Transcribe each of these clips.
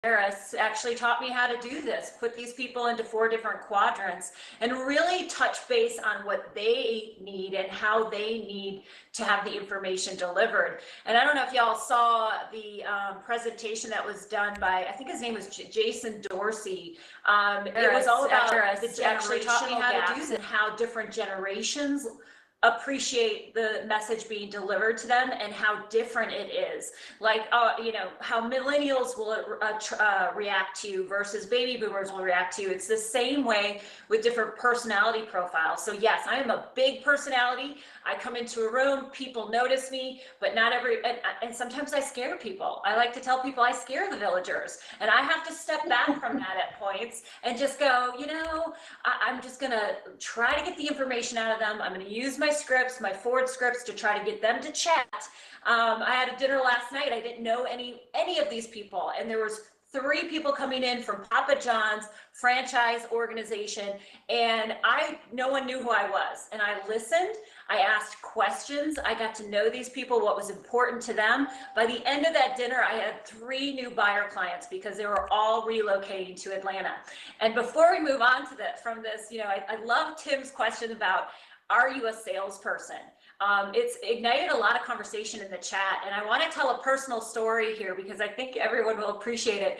Harris actually taught me how to do this, put these people into 4 different quadrants and really touch base on what they need and how they need to have the information delivered. And I don't know if y'all saw the presentation that was done by, I think his name was Jason Dorsey. It was all about the actually taught me how to do this and how different generations appreciate the message being delivered to them and how different it is. Like, how millennials will react to you versus baby boomers will react to you. It's the same way with different personality profiles. So yes, I am a big personality. I come into a room, people notice me, but not and sometimes I scare people. I like to tell people I scare the villagers, and I have to step back from that at points and just go, I'm just gonna try to get the information out of them. I'm gonna use my scripts, my forward scripts, to try to get them to chat. I had a dinner last night. I didn't know any of these people, and there was 3 people coming in from Papa John's franchise organization, and no one knew who I was. And I listened, I asked questions, I got to know these people, what was important to them. By the end of that dinner, I had 3 new buyer clients because they were all relocating to Atlanta. And before we move on to from this, I love Tim's question about, are you a salesperson? It's ignited a lot of conversation in the chat, and I want to tell a personal story here because I think everyone will appreciate it.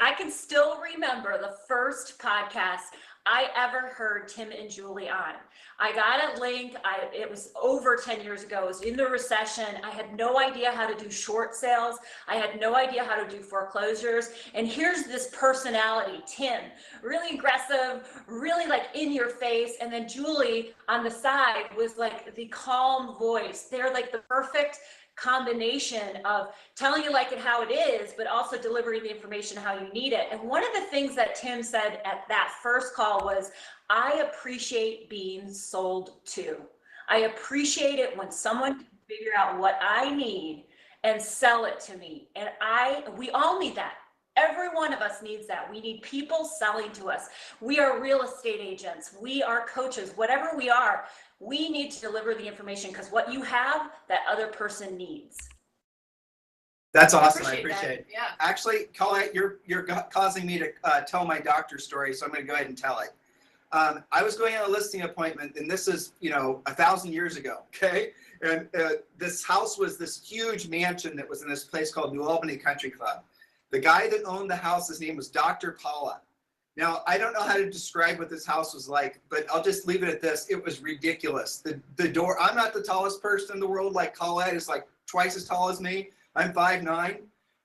I can still remember the first podcast I ever heard Tim and Julie on. I got a link. It was over 10 years ago. It was in the recession. I had no idea how to do short sales. I had no idea how to do foreclosures. And here's this personality, Tim, really aggressive, really like in your face. And then Julie on the side was like the calm voice. They're like the perfect combination of telling you like it how it is, but also delivering the information how you need it. And one of the things that Tim said at that first call was, I appreciate being sold to. I appreciate it when someone can figure out what I need and sell it to me. And we all need that. Every one of us needs that. We need people selling to us. We are real estate agents. We are coaches, whatever we are. We need to deliver the information because what you have, that other person needs. That's awesome. I appreciate it. Yeah. Actually, Colette, you're causing me to tell my doctor story, so I'm going to go ahead and tell it. I was going on a listing appointment, and this is 1,000 years ago. Okay, and this house was this huge mansion that was in this place called New Albany Country Club. The guy that owned the house, his name was Dr. Paula. Now, I don't know how to describe what this house was like, but I'll just leave it at this. It was ridiculous. The door, I'm not the tallest person in the world. Like Colette is like twice as tall as me. I'm 5'9",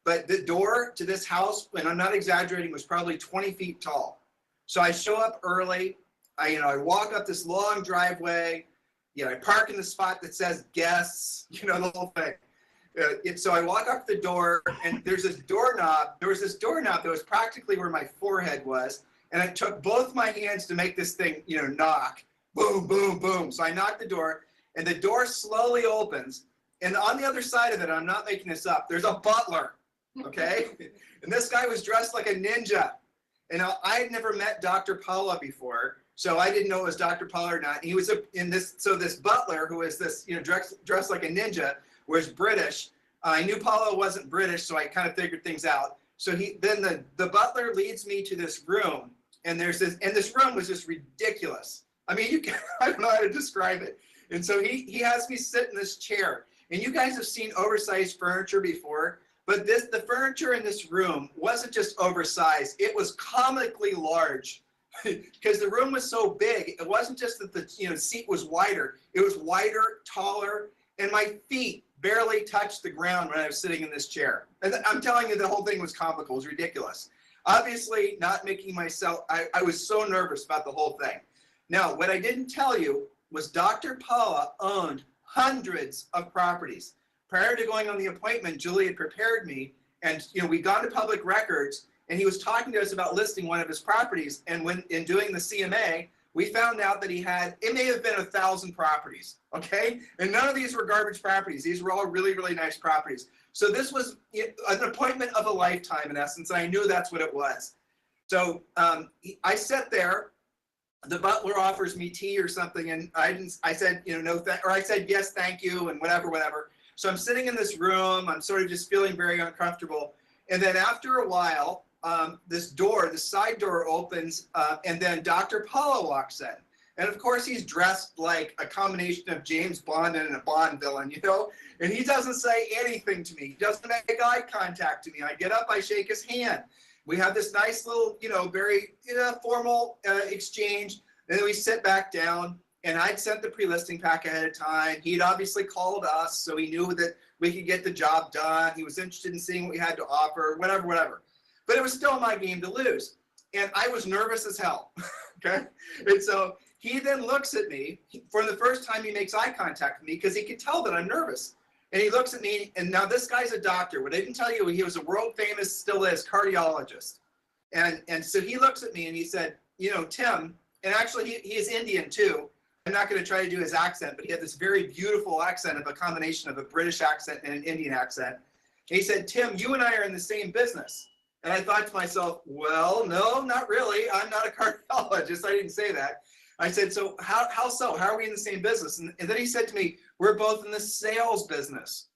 but the door to this house, and I'm not exaggerating, was probably 20 feet tall. So I show up early. I walk up this long driveway. I park in the spot that says guests, the whole thing. So I walk up the door, and there's this doorknob. There was this doorknob that was practically where my forehead was, and I took both my hands to make this thing, knock. Boom, boom, boom. So I knock the door, and the door slowly opens, and on the other side of it, I'm not making this up, there's a butler, okay? And this guy was dressed like a ninja. And I had never met Dr. Paula before, so I didn't know it was Dr. Paula or not. And he was this butler who was this, dressed like a ninja, was British. I knew Paula wasn't British, so I kind of figured things out. So then the butler leads me to this room, and this room was just ridiculous. I mean, I don't know how to describe it. And so he has me sit in this chair, and you guys have seen oversized furniture before, but the furniture in this room wasn't just oversized, it was comically large. Because the room was so big, it wasn't just that the seat was wider, it was wider, taller, and my feet barely touched the ground when I was sitting in this chair. And I'm telling you, the whole thing was comical, it was ridiculous. Obviously, not making myself, I was so nervous about the whole thing. Now, what I didn't tell you was Dr. Paula owned hundreds of properties. Prior to going on the appointment, Julie had prepared me, and we'd gone to public records, and he was talking to us about listing one of his properties. And when in doing the CMA, we found out that it may have been 1,000 properties, okay? And none of these were garbage properties. These were all really, really nice properties. So this was an appointment of a lifetime, in essence, and I knew that's what it was. So I sat there. The butler offers me tea or something, and I said, no, or I said, yes, thank you, and whatever. So I'm sitting in this room. I'm sort of just feeling very uncomfortable. And then after a while, this side door opens, and then Dr. Paula walks in. And of course, he's dressed like a combination of James Bond and a Bond villain, you know? And he doesn't say anything to me. He doesn't make eye contact to me. I get up, I shake his hand. We have this nice little, very formal exchange. And then we sit back down, and I'd sent the pre-listing pack ahead of time. He'd obviously called us, so he knew that we could get the job done. He was interested in seeing what we had to offer, whatever. But it was still my game to lose. And I was nervous as hell, okay? And so he then looks at me. For the first time, he makes eye contact with me because he could tell that I'm nervous. And he looks at me, and now this guy's a doctor. What I didn't tell you, he was a world famous, still is, cardiologist. And so he looks at me and he said, Tim, and actually he is Indian too. I'm not going to try to do his accent, but he had this very beautiful accent of a combination of a British accent and an Indian accent. And he said, Tim, you and I are in the same business. And I thought to myself, well, no, not really. I'm not a cardiologist. I didn't say that. I said, so how so? How are we in the same business? And then he said to me, we're both in the sales business.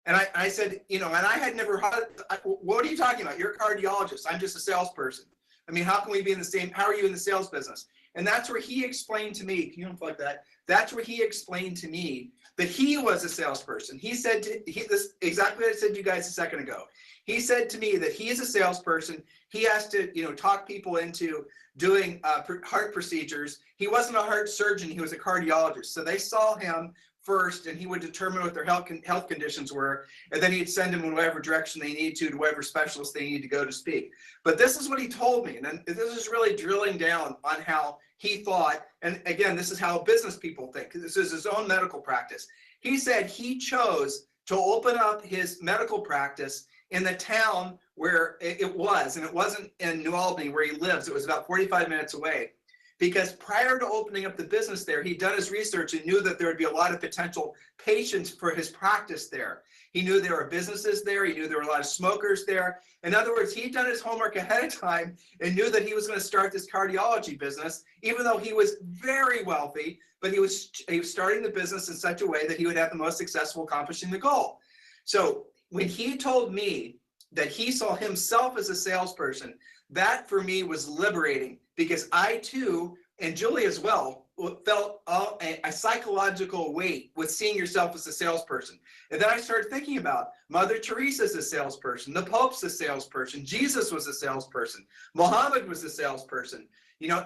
And I said, and I had never heard, what are you talking about? You're a cardiologist. I'm just a salesperson. I mean, how can we be in the same, how are you in the sales business? And that's where he explained to me, can you unplug that? That's where he explained to me that he was a salesperson. He said, this exactly what I said to you guys a second ago. He said to me that he is a salesperson. He has to, talk people into doing heart procedures. He wasn't a heart surgeon. He was a cardiologist. So they saw him first, and he would determine what their health conditions were, and then he'd send them in whatever direction they need to whatever specialist they need to go to speak. But this is what he told me, and then this is really drilling down on how he thought, and again, this is how business people think. This is his own medical practice. He said he chose to open up his medical practice in the town where it was, and it wasn't in New Albany where he lives. It was about 45 minutes away. Because prior to opening up the business there, he'd done his research and knew that there would be a lot of potential patients for his practice there. He knew there were businesses there. He knew there were a lot of smokers there. In other words, he'd done his homework ahead of time and knew that he was going to start this cardiology business, even though he was very wealthy, but he was starting the business in such a way that he would have the most successful accomplishing the goal. So when he told me that he saw himself as a salesperson, that for me was liberating, because I too, and Julie as well, felt a psychological weight with seeing yourself as a salesperson. And then I started thinking about Mother Teresa's a salesperson, the Pope's a salesperson, Jesus was a salesperson, Muhammad was a salesperson.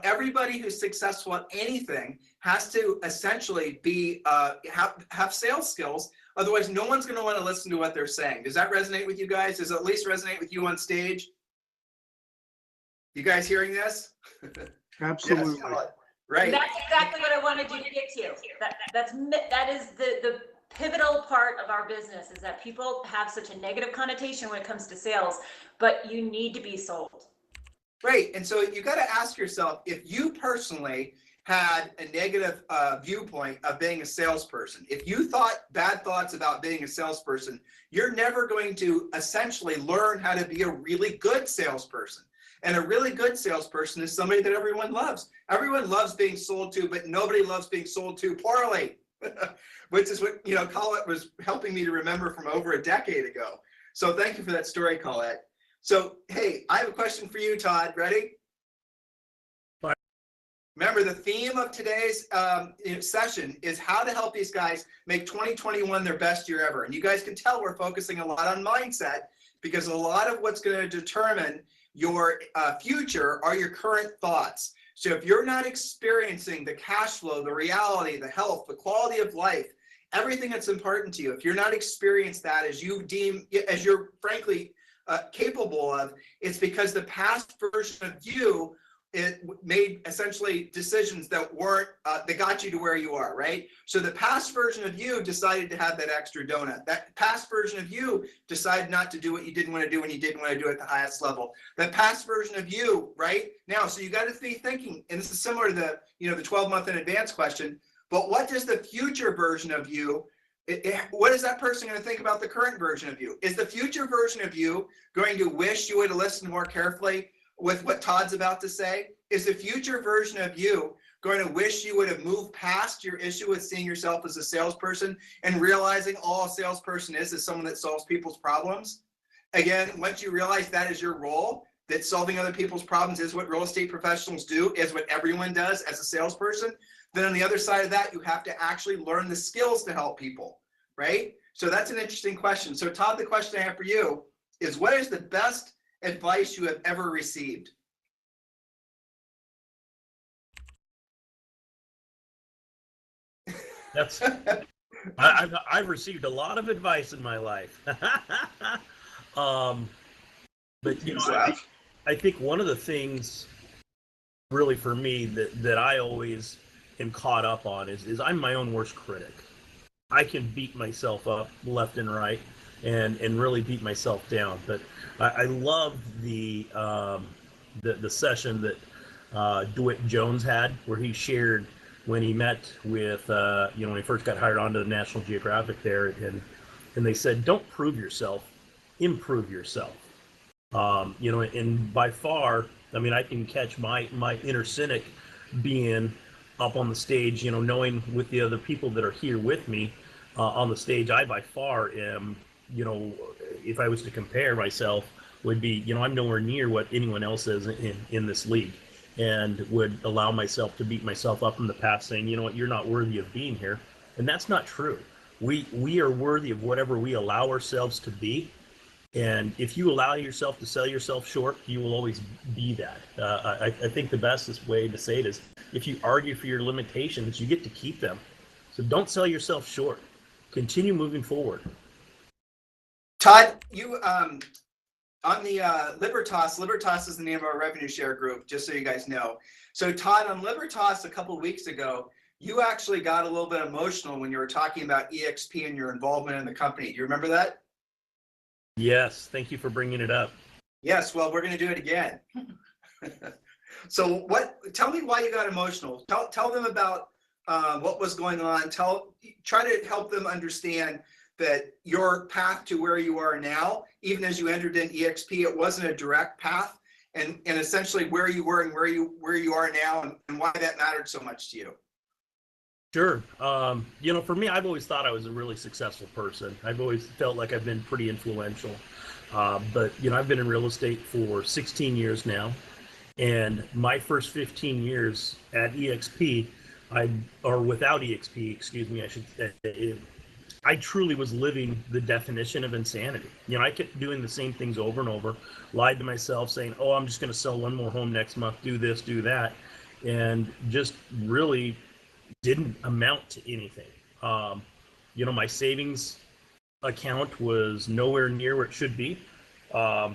Everybody who's successful at anything has to essentially be have sales skills. Otherwise, no one's going to want to listen to what they're saying. Does that resonate with you guys? Does it at least resonate with you on stage? You guys hearing this? Absolutely. Yes, right. That's exactly what I wanted you to get to. That is the pivotal part of our business, is that people have such a negative connotation when it comes to sales, but you need to be sold. Right. And so you got to ask yourself, if you personally had a negative viewpoint of being a salesperson, if you thought bad thoughts about being a salesperson, you're never going to essentially learn how to be a really good salesperson. And a really good salesperson is somebody that everyone loves. Everyone loves being sold to, but nobody loves being sold to poorly, which is what, Colette was helping me to remember from over a decade ago. So thank you for that story, Colette. So, hey, I have a question for you, Todd. Ready? Bye. Remember, the theme of today's session is how to help these guys make 2021 their best year ever. And you guys can tell we're focusing a lot on mindset, because a lot of what's going to determine your future are your current thoughts. So if you're not experiencing the cash flow, the reality, the health, the quality of life, everything that's important to you, if you're not experiencing that as you're frankly capable of, it's because the past version of you, it made essentially decisions that weren't, that got you to where you are, right? So the past version of you decided to have that extra donut. That past version of you decided not to do what you didn't want to do when you didn't want to do it at the highest level. That past version of you, right? Now, so you got to be thinking, and this is similar to the 12-month in advance question, but what does the future version of you, what is that person going to think about the current version of you? Is the future version of you going to wish you would have listened more carefully with what Todd's about to say? Is the future version of you going to wish you would have moved past your issue with seeing yourself as a salesperson and realizing all a salesperson is someone that solves people's problems? Again, once you realize that is your role, that solving other people's problems is what real estate professionals do, is what everyone does as a salesperson, then on the other side of that, you have to actually learn the skills to help people, right? So that's an interesting question. So Todd, the question I have for you is, what is the best advice you have ever received? That's I've received a lot of advice in my life. But you know, I think one of the things really for me that I always am caught up on is I'm my own worst critic. I can beat myself up left and right and really beat myself down. But I love the session that DeWitt Jones had, where he shared when he met with when he first got hired onto the National Geographic there, and they said, don't prove yourself, improve yourself. And by far, I mean, I can catch my inner cynic being up on the stage, knowing with the other people that are here with me on the stage, I by far am, if I was to compare myself, would be, I'm nowhere near what anyone else is in this league, and would allow myself to beat myself up in the past saying, you know what, you're not worthy of being here. And that's not true. We are worthy of whatever we allow ourselves to be. And if you allow yourself to sell yourself short, you will always be that. I think the bestest way to say it is, if you argue for your limitations, you get to keep them. So don't sell yourself short. Continue moving forward. Todd, you on the Libertas is the name of our revenue share group, just so you guys know. So Todd, on Libertas a couple of weeks ago, you actually got a little bit emotional when you were talking about EXP and your involvement in the company. Do you remember that? Yes, thank you for bringing it up. Yes, well, we're going to do it again. So tell me why you got emotional. Tell them about what was going on. Try to help them understand that your path to where you are now, even as you entered in EXP, it wasn't a direct path, and essentially where you were and where you are now, and why that mattered so much to you. Sure. For me, I've always thought I was a really successful person. I've always felt like I've been pretty influential. But I've been in real estate for 16 years now. And my first 15 years at EXP, without EXP, excuse me, I truly was living the definition of insanity. I kept doing the same things over and over, lied to myself saying, oh, I'm just going to sell one more home next month, do this, do that. And just really didn't amount to anything. My savings account was nowhere near where it should be. I'd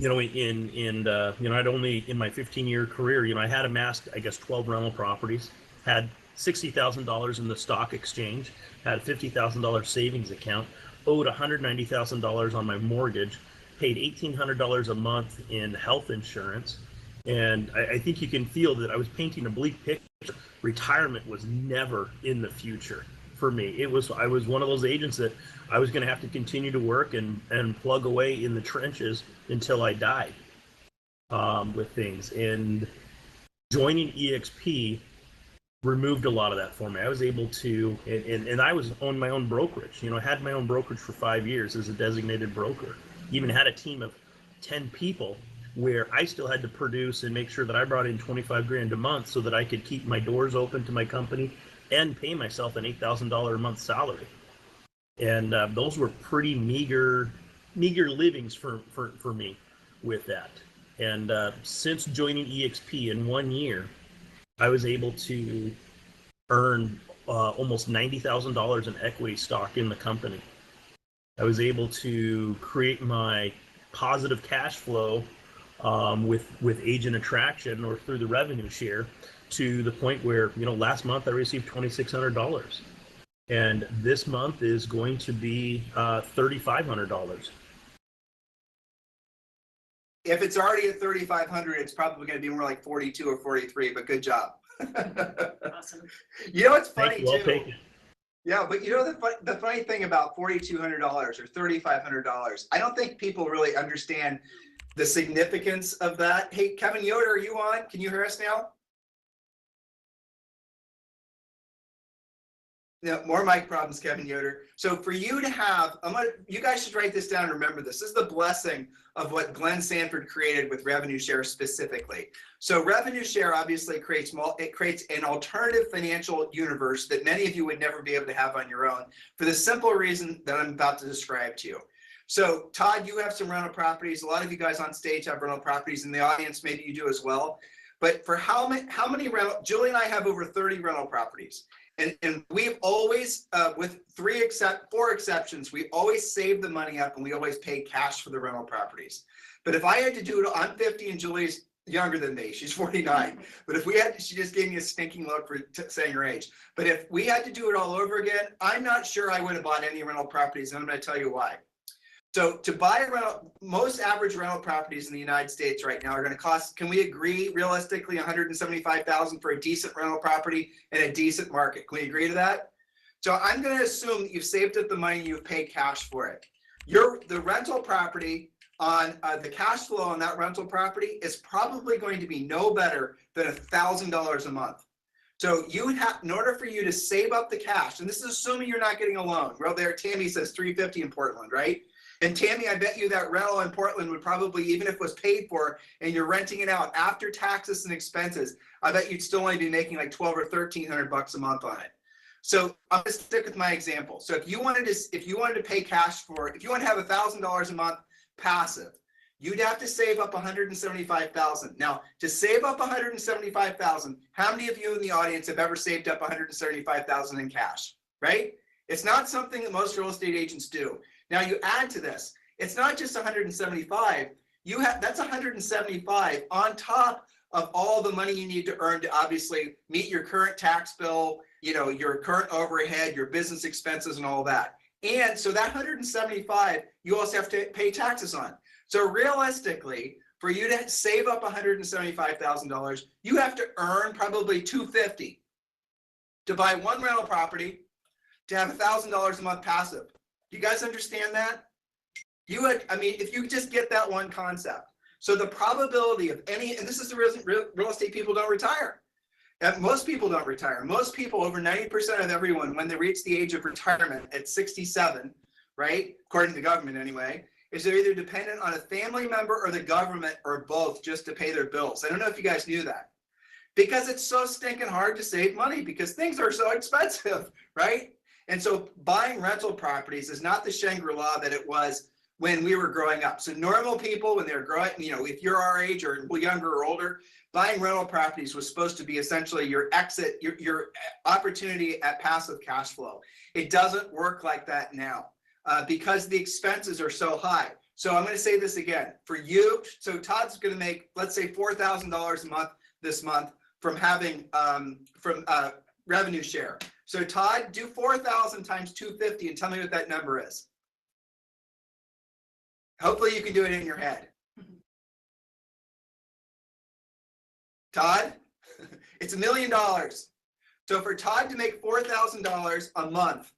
only, in my 15-year career, I had amassed, I guess, 12 rental properties, had $60,000 in the stock exchange, had a $50,000 savings account, owed $190,000 on my mortgage, paid $1,800 a month in health insurance. And I think you can feel that I was painting a bleak picture. Retirement was never in the future for me. I was one of those agents that I was going to have to continue to work and plug away in the trenches until I died with things. And joining EXP removed a lot of that for me. I was able to, and I was on my own brokerage. I had my own brokerage for 5 years as a designated broker. Even had a team of 10 people where I still had to produce and make sure that I brought in 25 grand a month so that I could keep my doors open to my company and pay myself an $8,000 a month salary. And those were pretty meager livings for me with that. And since joining EXP in 1 year, I was able to earn almost $90,000 in equity stock in the company. I was able to create my positive cash flow with agent attraction or through the revenue share, to the point where, last month I received $2,600, and this month is going to be $3,500. If it's already at 3,500, it's probably going to be more like 42 or 43, but good job. Awesome. It's funny Thank you, I'll too. take it. Yeah, but the funny thing about $4,200 or $3,500, I don't think people really understand the significance of that. Hey, Kevin Yoder, are you on? Can you hear us now? Yeah, more mic problems, Kevin Yoder. So for you to have, you guys should write this down and remember this. This is the blessing of what Glenn Sanford created with revenue share specifically. So revenue share obviously creates an alternative financial universe that many of you would never be able to have on your own for the simple reason that I'm about to describe to you. So Todd, you have some rental properties. A lot of you guys on stage have rental properties. In the audience, maybe you do as well. But for how many rental, Julie and I have over 30 rental properties. And we've always, with four exceptions, we always save the money up and we always pay cash for the rental properties. But if I had to do it, I'm 50 and Julie's younger than me. She's 49. But if we had, she just gave me a stinking look for saying her age. But if we had to do it all over again, I'm not sure I would have bought any rental properties. And I'm going to tell you why. So to buy a rental, most average rental properties in the United States right now are going to cost, can we agree realistically, $175,000 for a decent rental property in a decent market? Can we agree to that? So I'm going to assume that you've saved up the money, you've paid cash for it. The rental property on the cash flow on that rental property is probably going to be no better than $1,000 a month. So you would have, in order for you to save up the cash, and this is assuming you're not getting a loan. Well, there, Tammy says $350 in Portland, right? And Tammy, I bet you that rental in Portland would probably, even if it was paid for and you're renting it out after taxes and expenses, I bet you'd still only be making like 12 or 1,300 bucks a month on it. So I'm gonna stick with my example. So if you wanted to pay cash for, if you want to have $1,000 a month passive, you'd have to save up $175,000. Now, to save up $175,000, how many of you in the audience have ever saved up $175,000 in cash? Right? It's not something that most real estate agents do. Now you add to this, it's not just 175, that's 175 on top of all the money you need to earn to obviously meet your current tax bill, your current overhead, your business expenses and all that. And so that 175, you also have to pay taxes on. So realistically, for you to save up $175,000, you have to earn probably $250 to buy one rental property to have $1,000 a month passive. Do you guys understand that? If you just get that one concept. So the probability of and this is the reason real estate people don't retire. Most people don't retire. Most people, over 90% of everyone, when they reach the age of retirement at 67, right, according to the government anyway, is they're either dependent on a family member or the government or both just to pay their bills. I don't know if you guys knew that. Because it's so stinking hard to save money because things are so expensive, right? And so buying rental properties is not the Shangri-La that it was when we were growing up. So normal people, when they were growing, if you're our age or younger or older, buying rental properties was supposed to be essentially your exit, your opportunity at passive cash flow. It doesn't work like that now because the expenses are so high. So I'm going to say this again for you. So Todd's going to make, let's say, $4,000 a month this month from having revenue share. So Todd, do 4,000 times 250 and tell me what that number is. Hopefully you can do it in your head. Todd, it's $1 million. So for Todd to make $4,000 a month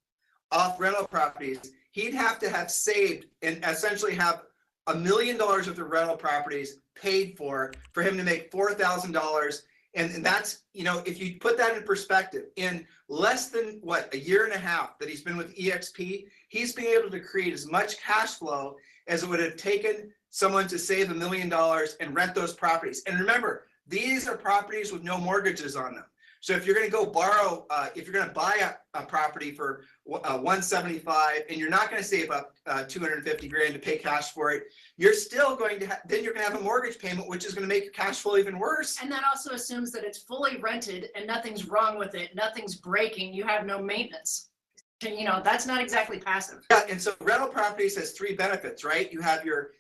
off rental properties, he'd have to have saved and essentially have $1 million worth of rental properties paid for him to make $4,000. And that's, if you put that in perspective, in less than a year and a half that he's been with EXP, he's been able to create as much cash flow as it would have taken someone to save $1 million and rent those properties. And remember, these are properties with no mortgages on them. So if you're going to go borrow, if you're going to buy a property for $175 and you're not going to save up $250 grand to pay cash for it, you're still going to then you're going to have a mortgage payment, which is going to make your cash flow even worse. And that also assumes that it's fully rented and nothing's wrong with it, nothing's breaking, you have no maintenance. That's not exactly passive. Yeah, and so rental properties has three benefits, right? You have your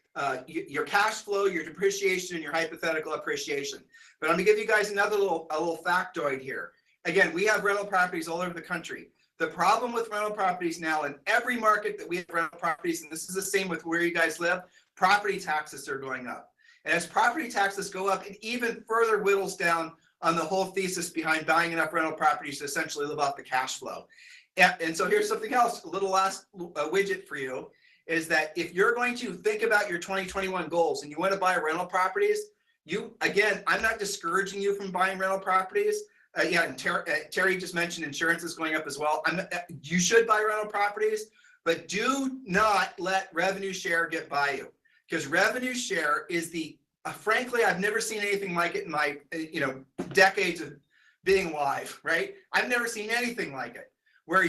cash flow, your depreciation, and your hypothetical appreciation. But I'm gonna give you guys another little factoid here. Again, we have rental properties all over the country. The problem with rental properties now, in every market that we have rental properties, and this is the same with where you guys live, property taxes are going up. And as property taxes go up, it even further whittles down on the whole thesis behind buying enough rental properties to essentially live off the cash flow. And so here's something else, a little last widget for you, is that if you're going to think about your 2021 goals and you want to buy rental properties, again, I'm not discouraging you from buying rental properties, Yeah, and Terry just mentioned insurance is going up as well. You should buy rental properties, but do not let revenue share get by you, because revenue share is frankly, I've never seen anything like it in my decades of being alive, right? I've never seen anything like it, where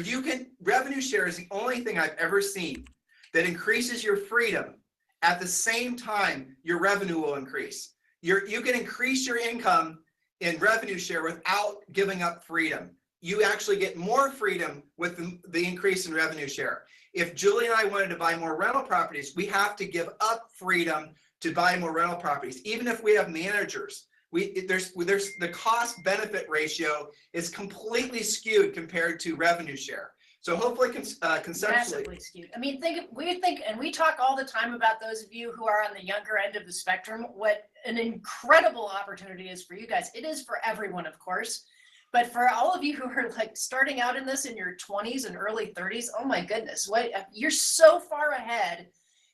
revenue share is the only thing I've ever seen that increases your freedom at the same time your revenue will increase. You can increase your income in revenue share without giving up freedom. You actually get more freedom with the increase in revenue share. If Julie and I wanted to buy more rental properties, we have to give up freedom to buy more rental properties. Even if we have managers, there's the cost benefit ratio is completely skewed compared to revenue share. So hopefully conceptually. Massively skewed. I mean, and we talk all the time about those of you who are on the younger end of the spectrum, what an incredible opportunity is for you guys. It is for everyone, of course. But for all of you who are like starting out in this in your 20s and early 30s, oh my goodness, you're so far ahead.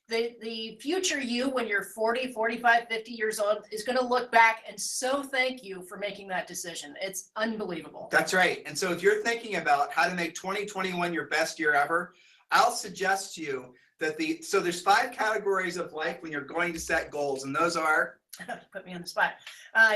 The future you, when you're 40, 45, 50 years old, is going to look back and so thank you for making that decision. It's unbelievable. That's right. And so if you're thinking about how to make 2021 your best year ever, I'll suggest to you that so there's 5 categories of life when you're going to set goals. And those are? Put me on the spot.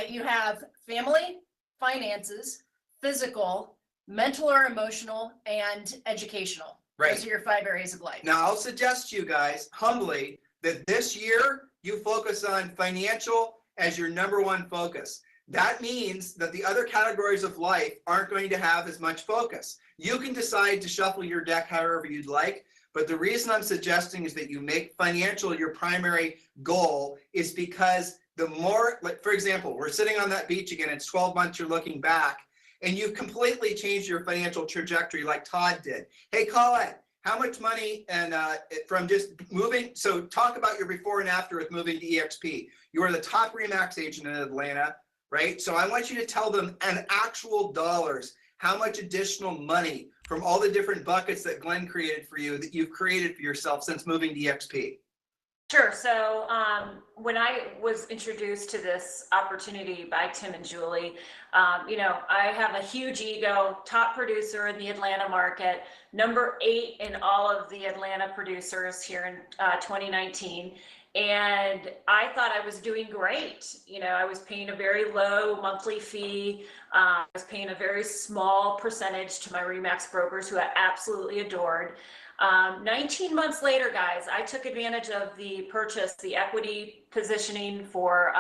You have family, finances, physical, mental or emotional, and educational. Right. Those are your 5 areas of life. Now, I'll suggest to you guys humbly that this year you focus on financial as your number 1 focus. That means that the other categories of life aren't going to have as much focus. You can decide to shuffle your deck however you'd like, but the reason I'm suggesting is that you make financial your primary goal is because the more, like for example, we're sitting on that beach again, it's 12 months you're looking back, and you've completely changed your financial trajectory like Todd did. Hey, Colette, how much money and from just moving, so talk about your before and after with moving to EXP. You are the top RE/MAX agent in Atlanta, right? So I want you to tell them in actual dollars, how much additional money from all the different buckets that Glenn created for you that you've created for yourself since moving to EXP. Sure. So when I was introduced to this opportunity by Tim and Julie, I have a huge ego, top producer in the Atlanta market, number 8 in all of the Atlanta producers here in 2019. And I thought I was doing great. I was paying a very low monthly fee. I was paying a very small percentage to my RE/MAX brokers who I absolutely adored. 19 months later, guys, I took advantage of the equity positioning for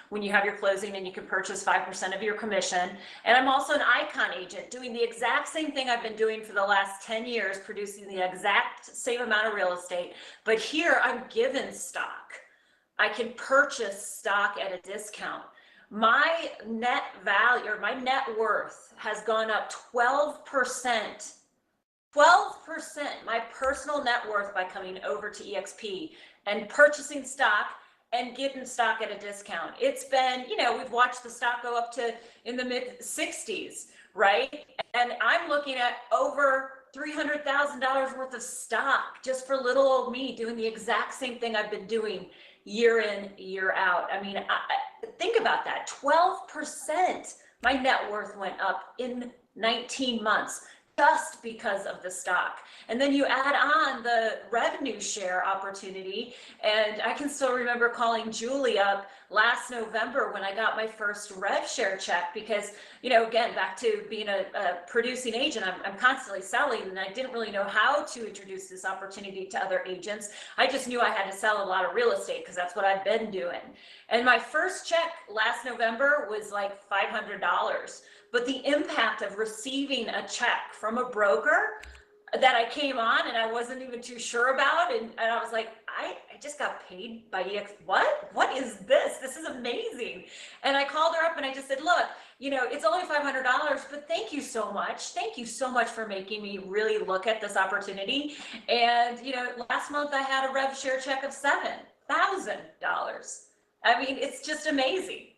when you have your closing and you can purchase 5% of your commission. And I'm also an Icon agent doing the exact same thing I've been doing for the last 10 years, producing the exact same amount of real estate. But here I'm given stock. I can purchase stock at a discount. My net value or my net worth has gone up 12%. 12%, my personal net worth by coming over to EXP and purchasing stock and getting stock at a discount. It's been, we've watched the stock go up to in the mid 60s, right? And I'm looking at over $300,000 worth of stock just for little old me doing the exact same thing I've been doing year in, year out. I mean, think about that, 12%. My net worth went up in 19 months. Just because of the stock. And then you add on the revenue share opportunity. And I can still remember calling Julie up last November when I got my first rev share check because, again, back to being a producing agent, I'm constantly selling and I didn't really know how to introduce this opportunity to other agents. I just knew I had to sell a lot of real estate because that's what I've been doing. And my first check last November was like $500. But the impact of receiving a check from a broker that I came on and I wasn't even too sure about, and I was like, I just got paid by EX. What is this? This is amazing. And I called her up and I just said, look, it's only $500, but thank you so much. Thank you so much for making me really look at this opportunity. And, last month I had a rev share check of $7,000. I mean, it's just amazing.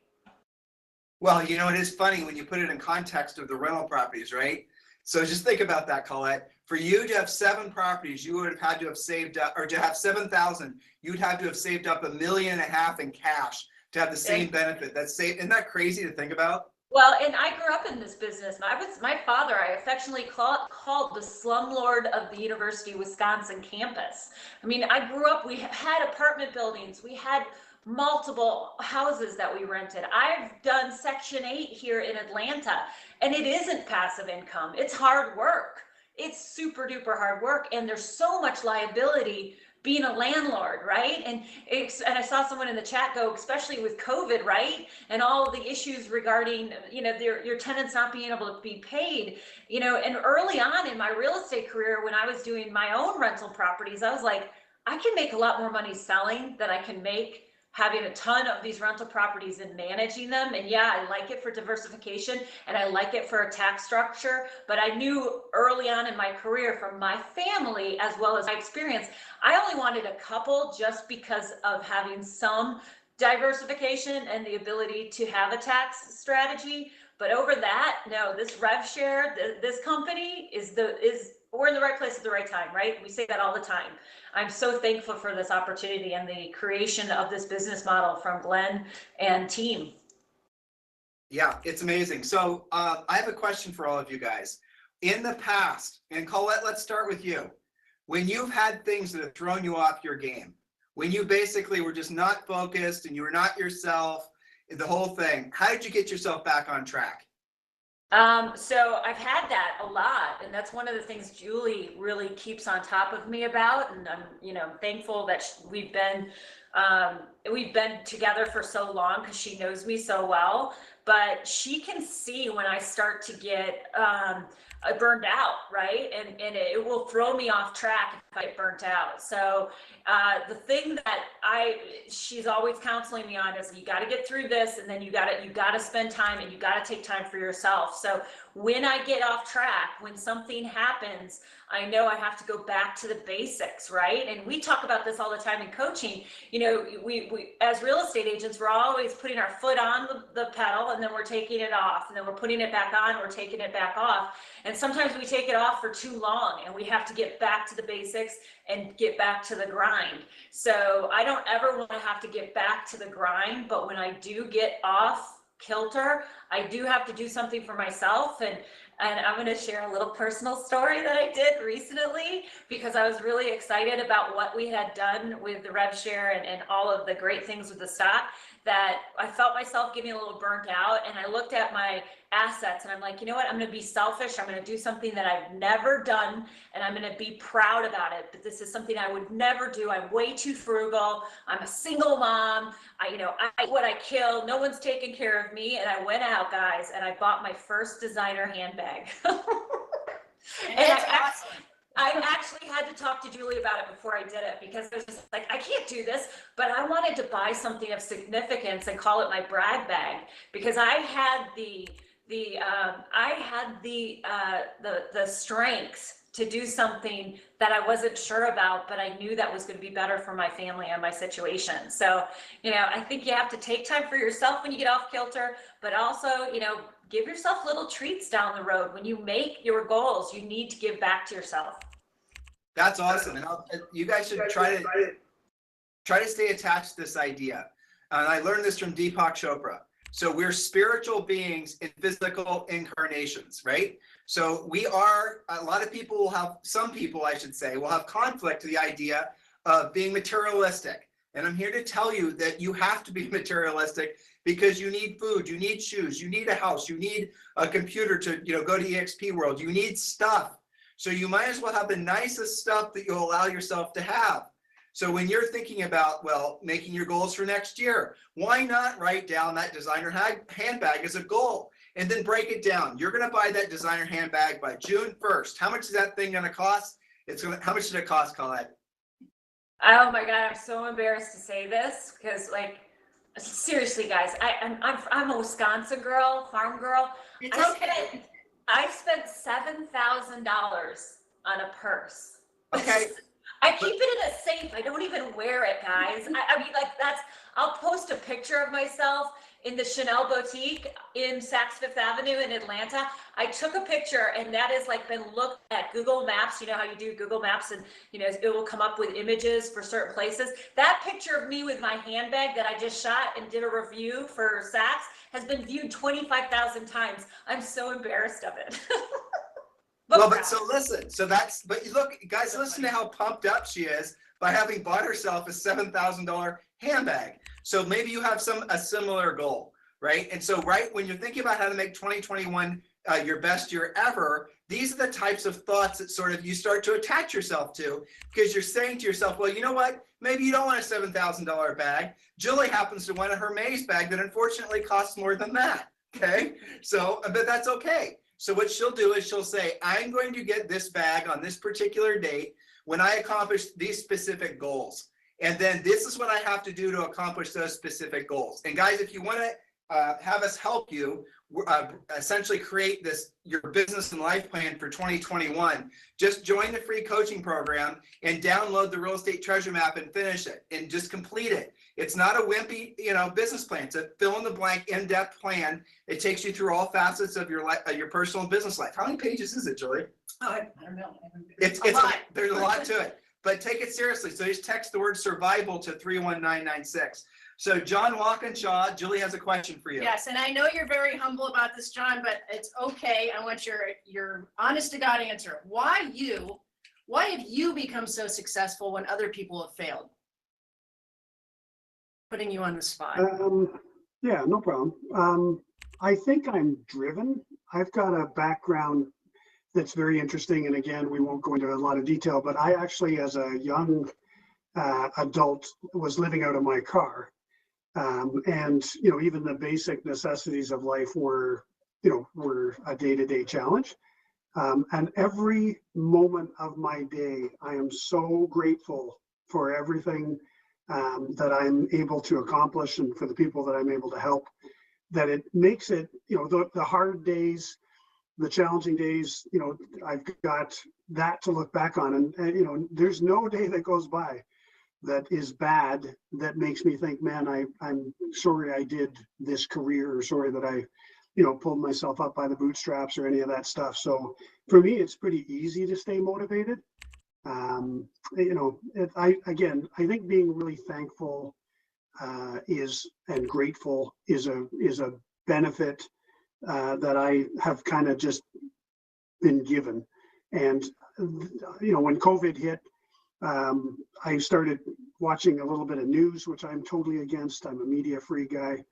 Well, it is funny when you put it in context of the rental properties, right? So just think about that, Colette. For you to have 7 properties, you would have had to have saved up, or to have 7,000, you'd have to have saved up $1.5 million in cash to have the same benefit. Isn't that crazy to think about? Well, and I grew up in this business. My father, I affectionately called the slumlord of the University of Wisconsin campus. I mean, I grew up, we had apartment buildings, we had multiple houses that we rented. I've done Section 8 here in Atlanta, and it isn't passive income. It's hard work. It's super duper hard work, and there's so much liability being a landlord, right? And I saw someone in the chat go, especially with COVID, right? And all of the issues regarding, your tenants not being able to be paid, and early on in my real estate career, when I was doing my own rental properties, I was like, I can make a lot more money selling than I can make having a ton of these rental properties and managing them. And yeah, I like it for diversification and I like it for a tax structure, but I knew early on in my career from my family, as well as my experience, I only wanted a couple just because of having some diversification and the ability to have a tax strategy. But over that, no, this RevShare, this company we're in the right place at the right time, right? We say that all the time. I'm so thankful for this opportunity and the creation of this business model from Glenn and team. Yeah, it's amazing. So I have a question for all of you guys. In the past, and Colette, let's start with you. When you've had things that have thrown you off your game, when you basically were just not focused and you were not yourself, the whole thing, how did you get yourself back on track? So I've had that a lot, and that's one of the things Julie really keeps on top of me about. And I'm, thankful that we've been together for so long because she knows me so well. But she can see when I start to get burned out, right? And it will throw me off track if I get burnt out. So the thing that she's always counseling me on is you got to get through this, and then you got to spend time, and you got to take time for yourself. So when I get off track, when something happens, I know I have to go back to the basics, right? And we talk about this all the time in coaching. We as real estate agents, we're always putting our foot on the pedal, and then we're taking it off, and then we're putting it back on, we're taking it back off. And sometimes we take it off for too long, and we have to get back to the basics and get back to the grind. So I don't ever want to have to get back to the grind, but when I do get off kilter, I do have to do something for myself. And I'm going to share a little personal story that I did recently, because I was really excited about what we had done with the RevShare and all of the great things with the stock, that I felt myself getting a little burnt out. And I looked at my assets and I'm like, you know what, I'm going to be selfish. I'm going to do something that I've never done, and I'm going to be proud about it. But this is something I would never do. I'm way too frugal. I'm a single mom. I eat what I kill. No one's taking care of me. And I went out, guys, and I bought my first designer handbag. That's awesome. I actually had to talk to Julie about it before I did it, because I was just like, I can't do this, but I wanted to buy something of significance and call it my brag bag, because I had the strengths to do something that I wasn't sure about, but I knew that was going to be better for my family and my situation. So, I think you have to take time for yourself when you get off kilter, but also, give yourself little treats down the road. When you make your goals, you need to give back to yourself. That's awesome. And you guys should try to stay attached to this idea. And I learned this from Deepak Chopra. So we're spiritual beings in physical incarnations, right? So a lot of people some people, I should say, will have conflict to the idea of being materialistic. And I'm here to tell you that you have to be materialistic, because you need food, you need shoes, you need a house, you need a computer to go to EXP World, you need stuff. So you might as well have the nicest stuff that you'll allow yourself to have. So when you're thinking about, making your goals for next year, why not write down that designer handbag as a goal and then break it down? You're going to buy that designer handbag by June 1st. How much is that thing going to cost? How much did it cost, Colette? Oh my God, I'm so embarrassed to say this, because seriously, guys, I'm a Wisconsin girl, farm girl. It's okay. I spent $7,000 on a purse. Okay. I keep it in a safe. I don't even wear it, guys. I mean, I'll post a picture of myself in the Chanel boutique in Saks Fifth Avenue in Atlanta. I took a picture, and that has been looked at Google Maps. You know how you do Google Maps, and it will come up with images for certain places. That picture of me with my handbag that I just shot and did a review for Saks has been viewed 25,000 times. I'm so embarrassed of it. Well, but so listen, but look, guys, listen to how pumped up she is by having bought herself a $7,000 handbag. So maybe you have a similar goal, right? And so, right, when you're thinking about how to make 2021 your best year ever, these are the types of thoughts that sort of you start to attach yourself to, because you're saying to yourself, well, you know what? Maybe you don't want a $7,000 bag. Julie happens to want a Hermes bag that unfortunately costs more than that. Okay, so but that's okay. So what she'll do is she'll say, I'm going to get this bag on this particular date when I accomplish these specific goals. And then this is what I have to do to accomplish those specific goals. And guys, if you want to have us help you essentially create your business and life plan for 2021, just join the free coaching program and download the Real Estate Treasure Map and finish it and just complete it. It's not a wimpy, business plan. It's a fill in the blank, in-depth plan. It takes you through all facets of your life, your personal and business life. How many pages is it, Julie? Oh, I don't know. It's a lot. There's a lot to it, but take it seriously. So just text the word survival to 31996. So John Walkinshaw, Julie has a question for you. Yes, and I know you're very humble about this, John, but it's okay. I want your honest to God answer. Why have you become so successful when other people have failed? Putting you on the spot. Yeah, no problem. I think I'm driven. I've got a background that's very interesting. And again, we won't go into a lot of detail, but I actually, as a young adult, was living out of my car. And, even the basic necessities of life were a day-to-day challenge. And every moment of my day, I am so grateful for everything that I'm able to accomplish and for the people that I'm able to help, that it makes it, the hard days, the challenging days, I've got that to look back on. And there's no day that goes by that is bad that makes me think, man, I'm sorry I did this career, or sorry that I, pulled myself up by the bootstraps or any of that stuff. So for me, it's pretty easy to stay motivated. I think being really thankful and grateful is a benefit that I have kind of just been given. And when COVID hit, I started watching a little bit of news, which I'm totally against. I'm a media free guy.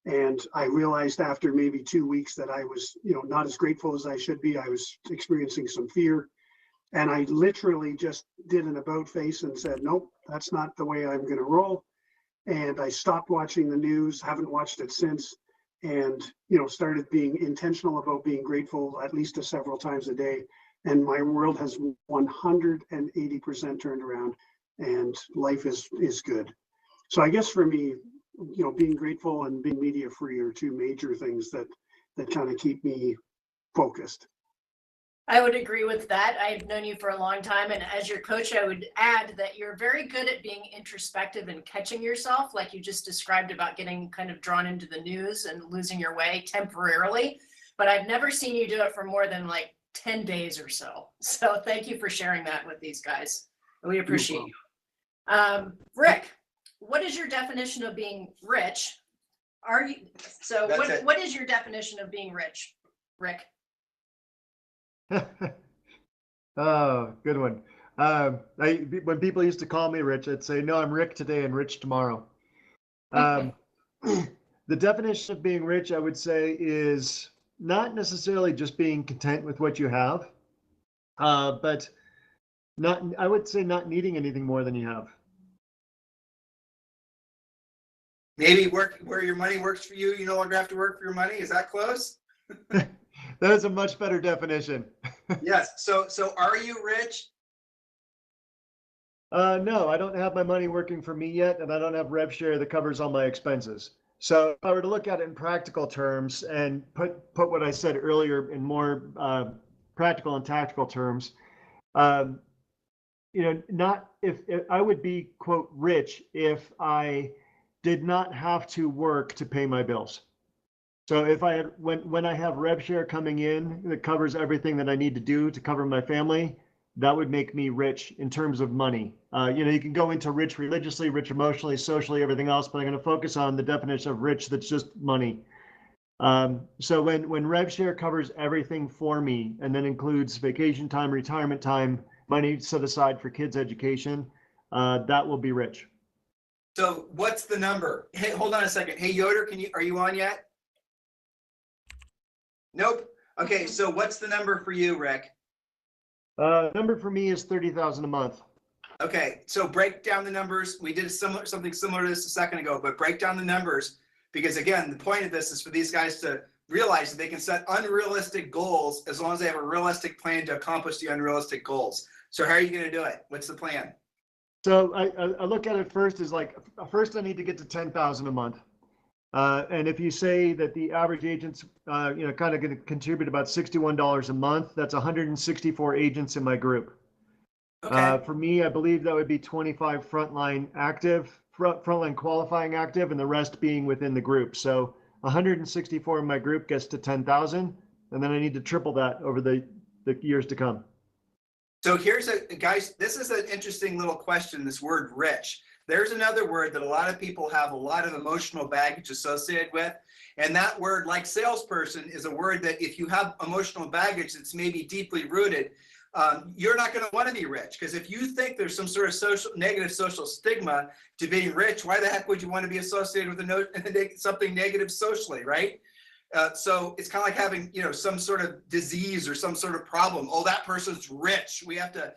And I realized after maybe 2 weeks that I was, not as grateful as I should be. I was experiencing some fear. And I literally just did an about face and said, nope, that's not the way I'm going to roll. And I stopped watching the news, haven't watched it since, and, started being intentional about being grateful at least several times a day. And my world has 180% turned around, and life is good. So I guess for me, being grateful and being media free are two major things that kind of keep me focused. I would agree with that. I've known you for a long time, and as your coach, I would add that you're very good at being introspective and catching yourself, like you just described about getting kind of drawn into the news and losing your way temporarily. But I've never seen you do it for more than like 10 days or so. So thank you for sharing that with these guys. We appreciate you. Rick, what is your definition of being rich? What is your definition of being rich, Rick? Oh, good one. When people used to call me Rich, I'd say, no, I'm Rick today and rich tomorrow. The definition of being rich, I would say, is not necessarily just being content with what you have, but I would say not needing anything more than you have. Maybe work where your money works for you. You no longer have to work for your money. Is that close? That is a much better definition. Yes. So are you rich? No, I don't have my money working for me yet, and I don't have RevShare that covers all my expenses. So if I were to look at it in practical terms and put what I said earlier in more practical and tactical terms, not if I would be, quote, rich if I did not have to work to pay my bills. So if I had, when I have RevShare coming in that covers everything that I need to do to cover my family, that would make me rich in terms of money. You can go into rich religiously, rich emotionally, socially, everything else, but I'm going to focus on the definition of rich that's just money. So when rev share covers everything for me and then includes vacation time, retirement time, money set aside for kids' education, that will be rich. So what's the number? Hey, hold on a second. Hey, Yoder, are you on yet? Nope. Okay, so what's the number for you, Rick? Number for me is 30,000 a month. Okay, so break down the numbers. We did something similar to this a second ago, but break down the numbers because again, the point of this is for these guys to realize that they can set unrealistic goals as long as they have a realistic plan to accomplish the unrealistic goals. So how are you going to do it? What's the plan? So I look at it first as like, first I need to get to 10,000 a month. And if you say that the average agent's, kind of going to contribute about $61 a month, that's 164 agents in my group. Okay. For me, I believe that would be 25 frontline active, frontline qualifying active, and the rest being within the group. So 164 in my group gets to 10,000, and then I need to triple that over the years to come. So guys, this is an interesting little question, this word rich. There's another word that a lot of people have a lot of emotional baggage associated with. And that word, like salesperson, is a word that if you have emotional baggage that's maybe deeply rooted, you're not going to want to be rich. Because if you think there's some sort of negative social stigma to being rich, why the heck would you want to be associated with something negative socially, right? So it's kind of like having, some sort of disease or some sort of problem. Oh, that person's rich. We have to,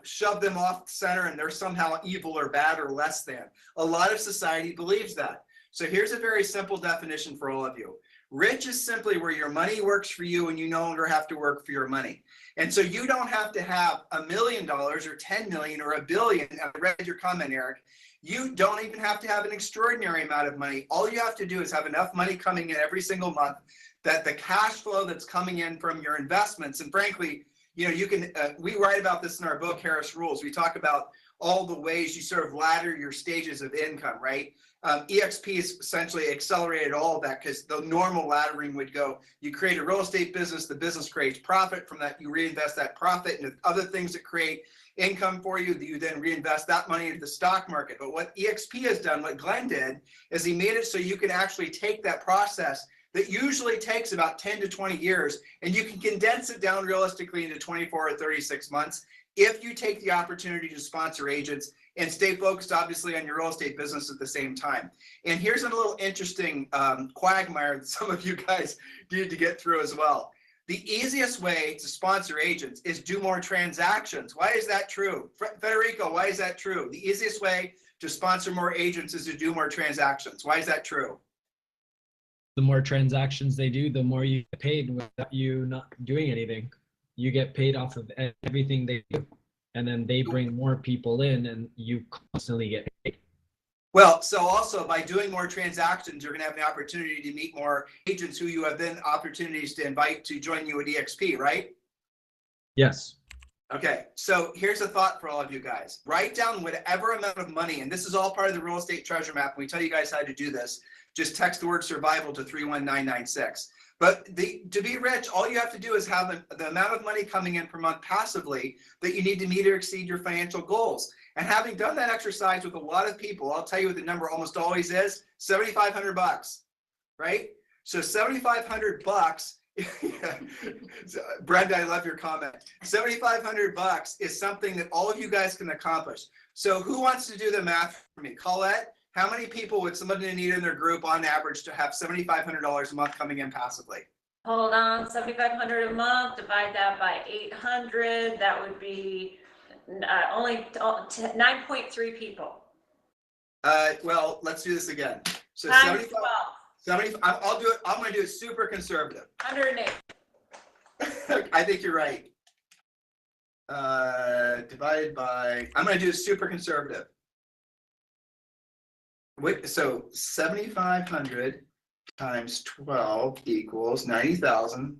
shove them off the center and they're somehow evil or bad or less than. A lot of society believes that. So here's a very simple definition for all of you. Rich is simply where your money works for you and you no longer have to work for your money. And so you don't have to have $1 million or 10 million or $1 billion. I read your comment, Eric. You don't even have to have an extraordinary amount of money. All you have to do is have enough money coming in every single month that the cash flow that's coming in from your investments, and frankly, you can, we write about this in our book, Harris Rules. We talk about all the ways you sort of ladder your stages of income, right? EXP has essentially accelerated all of that because the normal laddering would go, you create a real estate business, the business creates profit. From that, you reinvest that profit into other things that create income for you. You then reinvest that money into the stock market. But what EXP has done, what Glenn did, is he made it so you can actually take that process that usually takes about 10 to 20 years, and you can condense it down realistically into 24 or 36 months if you take the opportunity to sponsor agents and stay focused, obviously, on your real estate business at the same time. And here's a little interesting quagmire that some of you guys need to get through as well. The easiest way to sponsor agents is do more transactions. Why is that true? Federico, why is that true? The easiest way to sponsor more agents is to do more transactions. Why is that true? The more transactions they do, the more you get paid without you not doing anything. You get paid off of everything they do. And then they bring more people in and you constantly get paid. Well, so also by doing more transactions, you're going to have an opportunity to meet more agents who you have then opportunities to invite to join you at EXP, right? Yes. Okay, so here's a thought for all of you guys. Write down whatever amount of money, and this is all part of the real estate treasure map. We tell you guys how to do this. Just text the word survival to 31996. But to be rich, all you have to do is have the amount of money coming in per month passively that you need to meet or exceed your financial goals. And having done that exercise with a lot of people, I'll tell you what the number almost always is: $7,500, right? So $7,500. Brenda, I love your comment. $7,500 is something that all of you guys can accomplish. So who wants to do the math for me? Colette, how many people would somebody need in their group on average to have $7,500 a month coming in passively? Hold on, $7,500 a month, divide that by 800, that would be only 9.3 people. Well, let's do this again. So Times 70, I'll do it. I'm going to do it super conservative. 108. I think you're right. Divided by, I'm going to do it super conservative. So 7,500 times 12 equals 90,000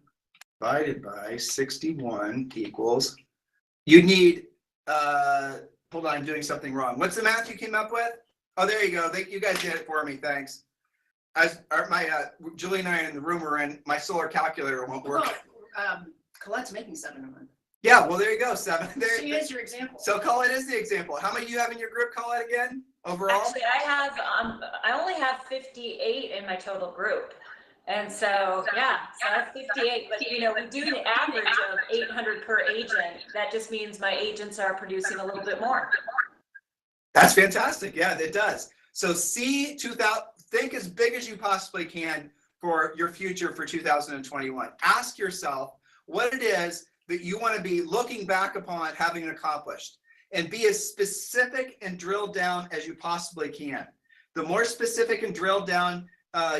divided by 61 equals, you need, hold on, I'm doing something wrong. What's the math you came up with? Oh, there you go. You guys did it for me. Thanks. Julie and I in the room are in, my solar calculator won't work. Colette's making 7 a month. Yeah, well, there you go. 7. There, She is your example. So Colette is the example. How many do you have in your group, Colette, again, overall? Actually, I only have 58 in my total group. And so, yeah, so that's 58, but you know, we do an average of 800 per agent. That just means my agents are producing a little bit more. That's fantastic. Yeah, it does. So see 2000, think as big as you possibly can for your future for 2021. Ask yourself what it is that you want to be looking back upon having accomplished, and be as specific and drilled down as you possibly can. The more specific and drilled down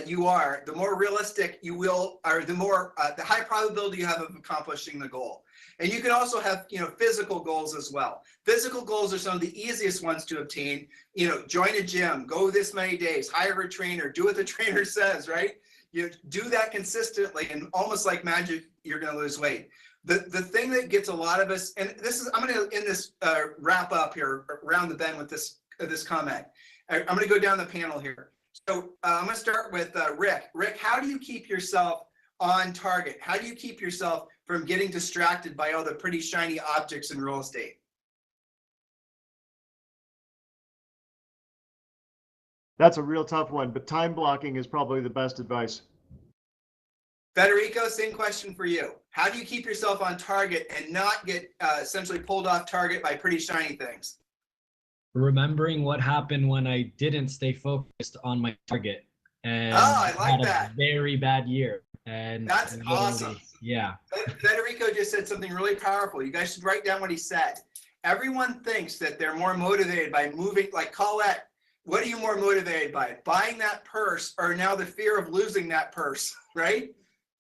you are, the more realistic you will, or the more the high probability you have of accomplishing the goal. And you can also have, you know, physical goals as well. Physical goals are some of the easiest ones to obtain. You know, join a gym, go this many days, hire a trainer, do what the trainer says, right? You do that consistently, and almost like magic, you're going to lose weight. The thing that gets a lot of us, and this is, I'm going to end this wrap up here around the bend with this comment. I'm going to go down the panel here. So I'm going to start with Rick. Rick, how do you keep yourself on target? How do you keep yourself from getting distracted by all the pretty shiny objects in real estate? That's a real tough one, but time blocking is probably the best advice. Federico, same question for you. How do you keep yourself on target and not get essentially pulled off target by pretty shiny things? Remembering what happened when I didn't stay focused on my target, and I like had that. a very bad year. And That's literally, awesome. Yeah. Federico just said something really powerful. You guys should write down what he said. Everyone thinks that they're more motivated by moving, like Colette. What are you more motivated by? Buying that purse, or now the fear of losing that purse, right?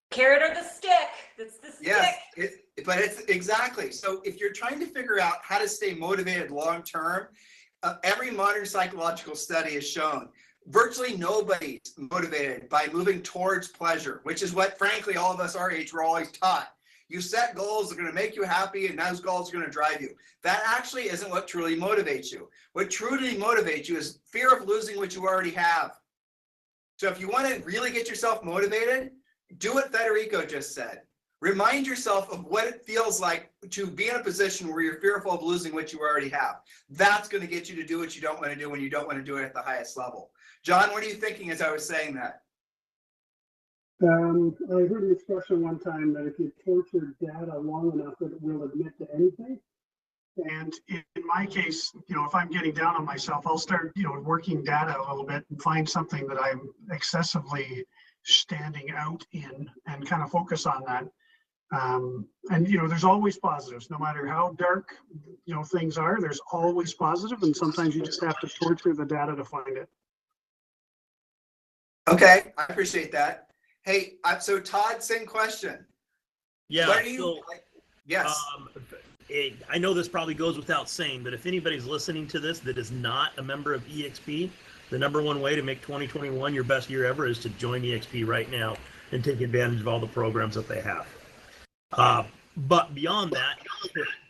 Carrot or the stick? It's the stick. Yes, but it's exactly. So if you're trying to figure out how to stay motivated long term, every modern psychological study has shown virtually nobody's motivated by moving towards pleasure, which is what, frankly, all of us our age were always taught. You set goals that are going to make you happy, and those goals are going to drive you. That actually isn't what truly motivates you. What truly motivates you is fear of losing what you already have. So if you want to really get yourself motivated, do what Federico just said. Remind yourself of what it feels like to be in a position where you're fearful of losing what you already have. That's going to get you to do what you don't want to do when you don't want to do it at the highest level. John, what are you thinking as I was saying that? I heard an expression one time that if you torture data long enough, that it will admit to anything. And in my case, you know, if I'm getting down on myself, I'll start, you know, working data a little bit and find something that I'm excessively standing out in and kind of focus on that. And, you know, there's always positives, no matter how dark, you know, things are, there's always positive. And sometimes you just have to torture the data to find it. Okay, I appreciate that. Hey, so Todd, same question. Yeah. What do you, yes. I know this probably goes without saying, but if anybody's listening to this that is not a member of EXP, the number one way to make 2021 your best year ever is to join EXP right now and take advantage of all the programs that they have. But beyond that,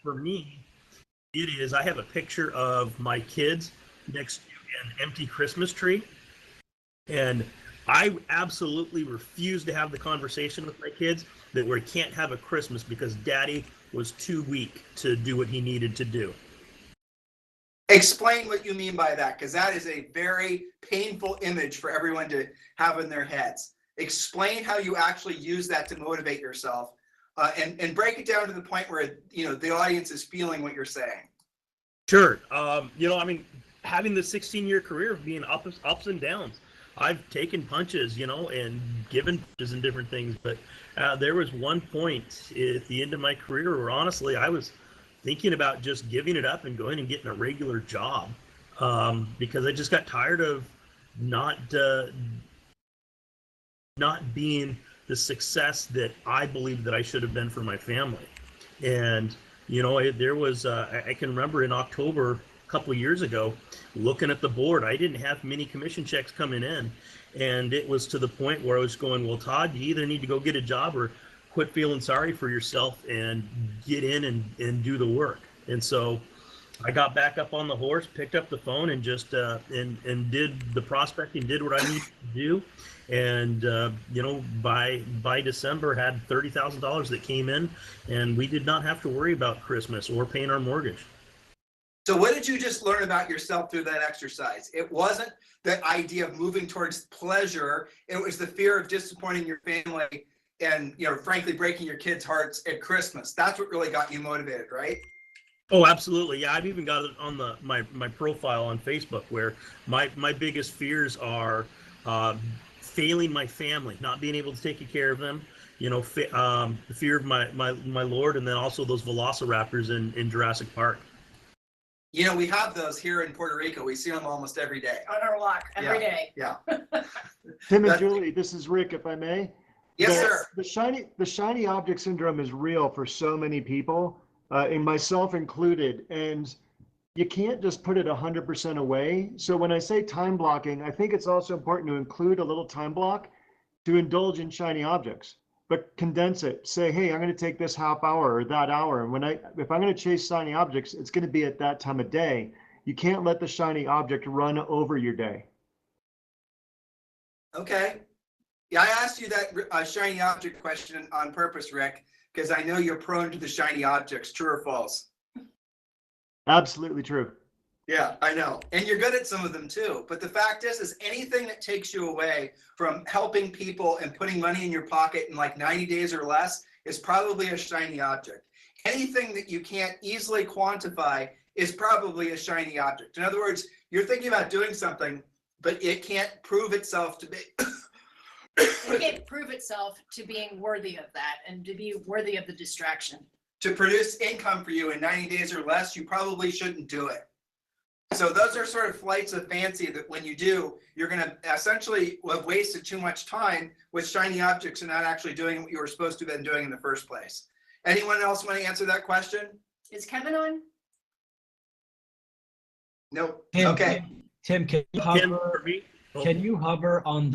for me, it is, I have a picture of my kids next to an empty Christmas tree. And I absolutely refuse to have the conversation with my kids that we can't have a Christmas because Daddy was too weak to do what he needed to do. Explain what you mean by that, because that is a very painful image for everyone to have in their heads. Explain how you actually use that to motivate yourself, and break it down to the point where, you know, the audience is feeling what you're saying. Sure. You know, I mean, having the 16-year career of being ups and downs, I've taken punches, you know, and given punches and different things. But there was one point at the end of my career where honestly I was thinking about just giving it up and going and getting a regular job, because I just got tired of not being the success that I believed that I should have been for my family. And, you know, there was, I can remember in October, a couple of years ago, looking at the board, I didn't have many commission checks coming in. And it was to the point where I was going, well, Todd, you either need to go get a job or quit feeling sorry for yourself and get in and do the work. And so I got back up on the horse, picked up the phone, and just and did the prospecting, did what I needed to do. And you know, by December had $30,000 that came in, and we did not have to worry about Christmas or paying our mortgage. So what did you just learn about yourself through that exercise? It wasn't the idea of moving towards pleasure. It was the fear of disappointing your family and, you know, frankly, breaking your kids' hearts at Christmas. That's what really got you motivated, right? Oh, absolutely. Yeah, I've even got it on my profile on Facebook where my biggest fears are failing my family, not being able to take care of them. You know, the fear of my Lord, and then also those velociraptors in Jurassic Park. You know, we have those here in Puerto Rico. We see them almost every day. On our walk every day. Yeah. Tim and That's- Julie, this is Rick, if I may. Yes, The- sir. The shiny object syndrome is real for so many people, and myself included. And you can't just put it 100% away. So when I say time blocking, I think it's also important to include a little time block to indulge in shiny objects, but condense it. Say, hey, I'm going to take this half hour or that hour. And if I'm going to chase shiny objects, it's going to be at that time of day. You can't let the shiny object run over your day. Okay. Yeah, I asked you that shiny object question on purpose, Rick, because I know you're prone to the shiny objects. True or false? Absolutely true. Yeah, I know. And you're good at some of them too. But the fact is anything that takes you away from helping people and putting money in your pocket in like 90 days or less is probably a shiny object. Anything that you can't easily quantify is probably a shiny object. In other words, you're thinking about doing something, but it can't prove itself to be. It can't prove itself to being worthy of that and to be worthy of the distraction. To produce income for you in 90 days or less, you probably shouldn't do it. So those are sort of flights of fancy that when you do, you're going to essentially have wasted too much time with shiny objects and not actually doing what you were supposed to have been doing in the first place. Anyone else want to answer that question? Is Kevin on? Nope. Tim, Okay. Tim, can you Tim, hover? for me? Oh, Can you hover on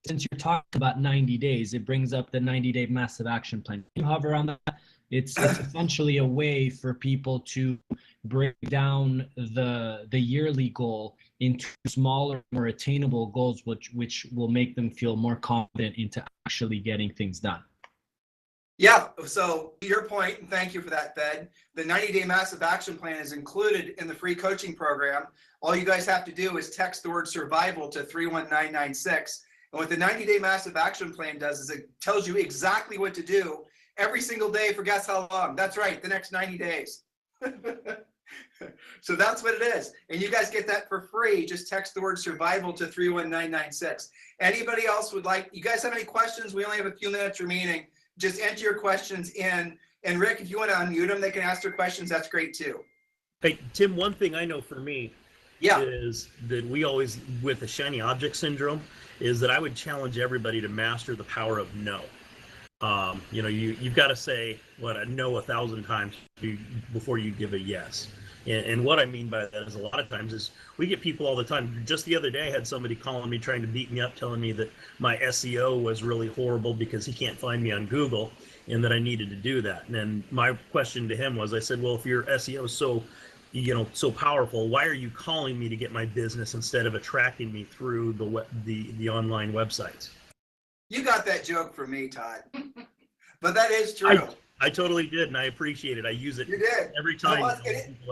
since you're talking about 90 days, it brings up the 90-day massive action plan. Can you hover on that? It's essentially a way for people to break down the yearly goal into smaller, more attainable goals, which will make them feel more confident into actually getting things done. Yeah, so to your point, and thank you for that, Fed, the 90-day massive action plan is included in the free coaching program. All you guys have to do is text the word survival to 31996. And what the 90-day massive action plan does is it tells you exactly what to do every single day for guess how long. That's right, the next 90 days. So that's what it is. And you guys get that for free. Just text the word survival to 31996. Anybody else would like, you guys have any questions? We only have a few minutes remaining. Just enter your questions in. And Rick, if you want to unmute them, they can ask their questions. That's great too. Hey, Tim, one thing I know for me Yeah. is that we always, with the shiny object syndrome, is that I would challenge everybody to master the power of no. You know, you've got to say what a no 1,000 times before you give a yes. And what I mean by that is a lot of times is we get people all the time. Just the other day, I had somebody calling me trying to beat me up, telling me that my SEO was really horrible because he can't find me on Google and that I needed to do that. And then my question to him was, I said, well, if your SEO is so powerful, why are you calling me to get my business instead of attracting me through the online websites? You got that joke from me, Todd. But that is true. I totally did, and I appreciate it. I use it You did. every time.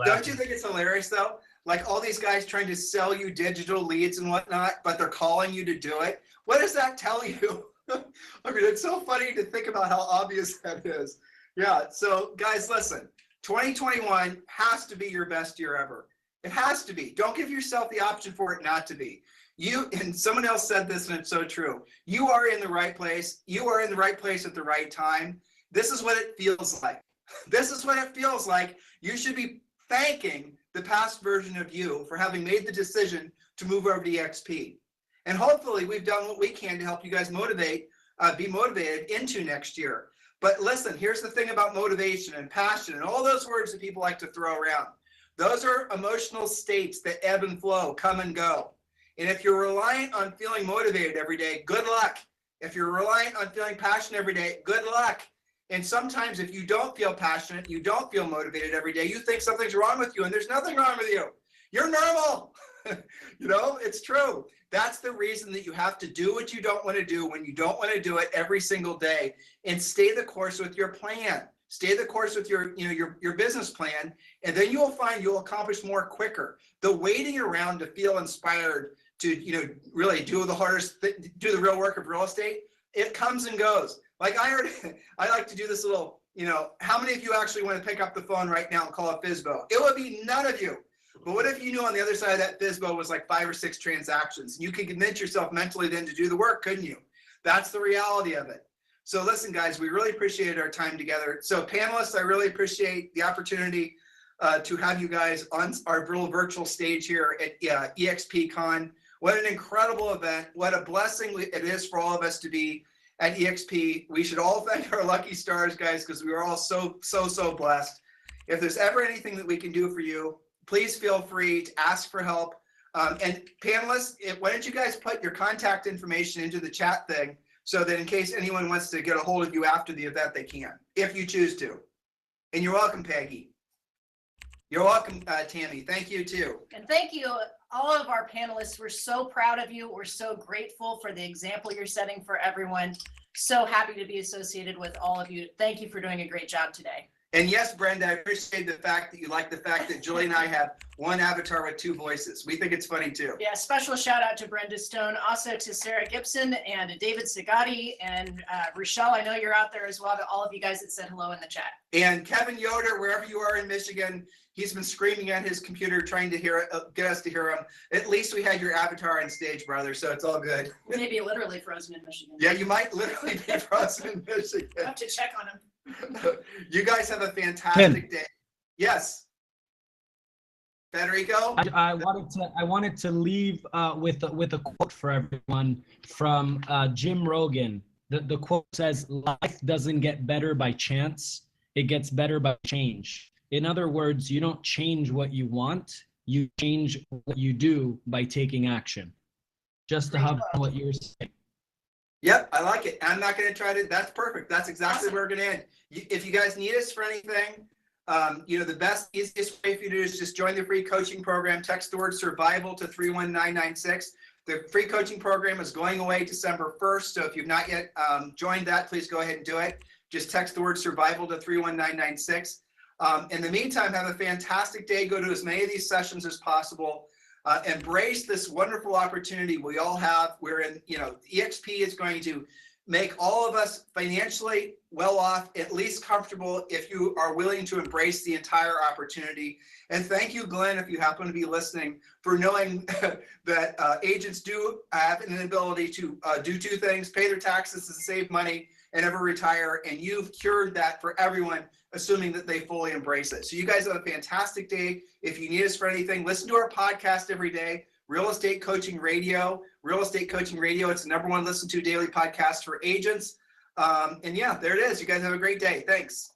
Don't you think it's hilarious though? Like all these guys trying to sell you digital leads and whatnot, but they're calling you to do it. What does that tell you? I mean, it's so funny to think about how obvious that is. Yeah. So guys, listen, 2021 has to be your best year ever. It has to be. Don't give yourself the option for it not to be. And someone else said this, and it's so true. You are in the right place. You are in the right place at the right time. This is what it feels like. This is what it feels like. You should be thanking the past version of you for having made the decision to move over to EXP. And hopefully we've done what we can to help you guys be motivated into next year. But listen, here's the thing about motivation and passion and all those words that people like to throw around. Those are emotional states that ebb and flow, come and go. And if you're reliant on feeling motivated every day, good luck. If you're reliant on feeling passionate every day, good luck. And sometimes if you don't feel passionate, you don't feel motivated every day, you think something's wrong with you, and there's nothing wrong with you. You're normal. You know, it's true. That's the reason that you have to do what you don't want to do when you don't want to do it every single day, and stay the course with your plan. stay the course with your, your business plan, and then you'll find you'll accomplish more quicker. The waiting around to feel inspired to, really do the hardest, do the real work of real estate, it comes and goes. Like I like to do this little, how many of you actually want to pick up the phone right now and call a FSBO? It would be none of you. But what if you knew on the other side of that FSBO was like 5 or 6 transactions? You could convince yourself mentally then to do the work, couldn't you? That's the reality of it. So listen, guys, we really appreciated our time together. So panelists, I really appreciate the opportunity to have you guys on our little virtual stage here at EXPCon. What an incredible event. What a blessing it is for all of us to be at EXP. We should all thank our lucky stars, guys, because we are all so blessed. If there's ever anything that we can do for you, please feel free to ask for help. And panelists, why don't you guys put your contact information into the chat thing so that in case anyone wants to get a hold of you after the event, they can, if you choose to. And you're welcome, Peggy. You're welcome, Tammy. Thank you, too. And thank you, all of our panelists. We're so proud of you. We're so grateful for the example you're setting for everyone. So happy to be associated with all of you. Thank you for doing a great job today. And yes, Brenda, I appreciate the fact that you like the fact that Julie and I have one avatar with 2 voices. We think it's funny too. Yeah, special shout out to Brenda Stone, also to Sarah Gibson and David Sagati and Rochelle. I know you're out there as well, to all of you guys that said hello in the chat. And Kevin Yoder, wherever you are in Michigan, he's been screaming at his computer trying to get us to hear him. At least we had your avatar on stage, brother, so it's all good. Maybe literally frozen in Michigan. Yeah, you might literally be frozen in Michigan. I have to check on him. You guys have a fantastic day. Yes. Federico? I wanted to leave with a quote for everyone from Jim Rogan. The quote says, "Life doesn't get better by chance; it gets better by change." In other words, you don't change what you want; you change what you do by taking action. Just to have what you're saying. Yep, I like it. I'm not going to try to. That's perfect. That's exactly where we're going to end. If you guys need us for anything, the best, easiest way for you to do is just join the free coaching program. Text the word survival to 31996. The free coaching program is going away December 1st. So if you've not yet joined that, please go ahead and do it. Just text the word survival to 31996. In the meantime, have a fantastic day. Go to as many of these sessions as possible. Embrace this wonderful opportunity we all have. We're in, EXP is going to make all of us financially well off, at least comfortable, if you are willing to embrace the entire opportunity. And thank you, Glenn, if you happen to be listening, for knowing that agents do have an ability to do 2 things: pay their taxes to save money and ever retire. And you've cured that for everyone, assuming that they fully embrace it. So you guys have a fantastic day. If you need us for anything, listen to our podcast every day, Real Estate Coaching Radio. Real Estate Coaching Radio, it's the #1 listened to daily podcast for agents. And yeah, there it is. You guys have a great day. Thanks.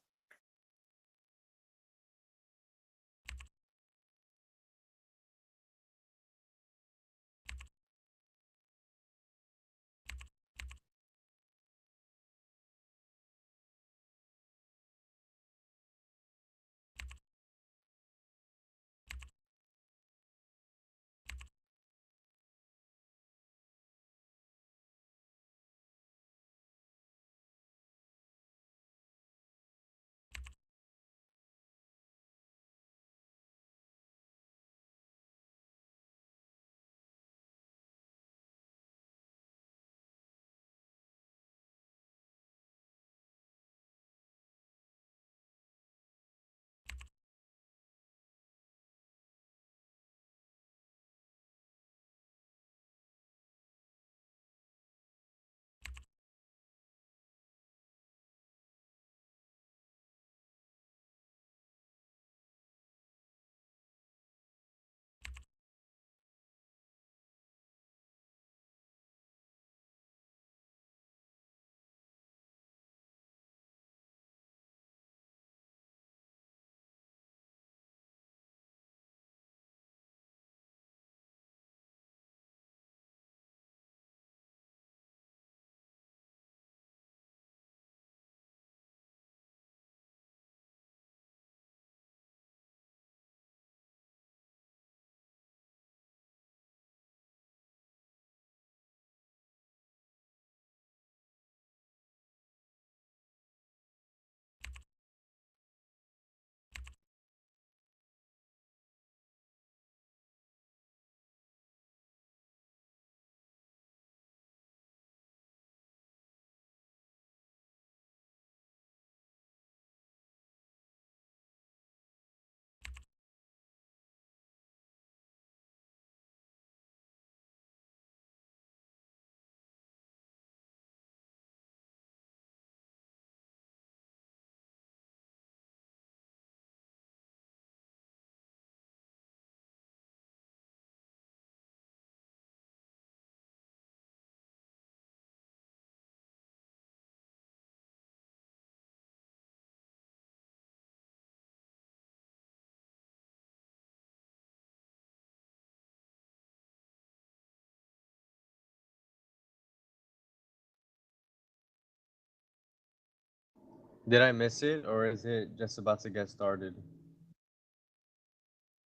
Did I miss it, or is it just about to get started?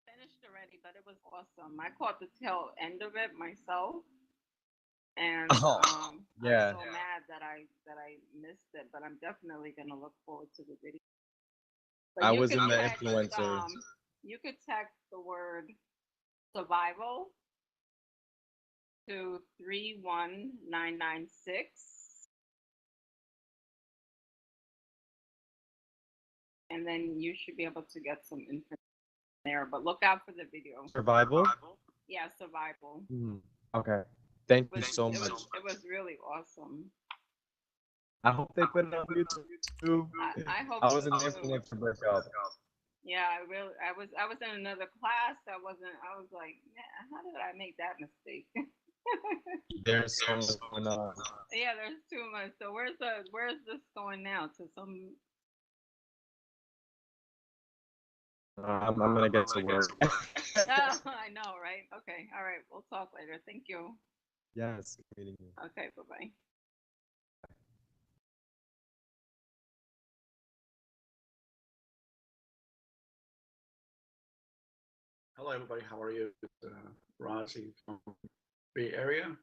Finished already, but it was awesome. I caught the tail end of it myself, and Oh, yeah. I'm so mad that I missed it. But I'm definitely gonna look forward to the video. But I you was could in the text, influencer. you could text the word survival to 31996, and then you should be able to get some information there. But look out for the video. Survival? Yeah, survival. Okay. Thank It you was, so it much. was it was really awesome. I hope they put it on YouTube too. I hope I so was in the too. influencer breakout. Yeah, I was in another class. I was like, man, how did I make that mistake? There's so much going on. Yeah, there's too much. So where's this going now? To some I'm gonna get to work. Oh, I know, right? Okay, all right. We'll talk later. Thank you. Yes, good meeting you. Okay, bye-bye. Hello, everybody. How are you? Razi from Bay Area.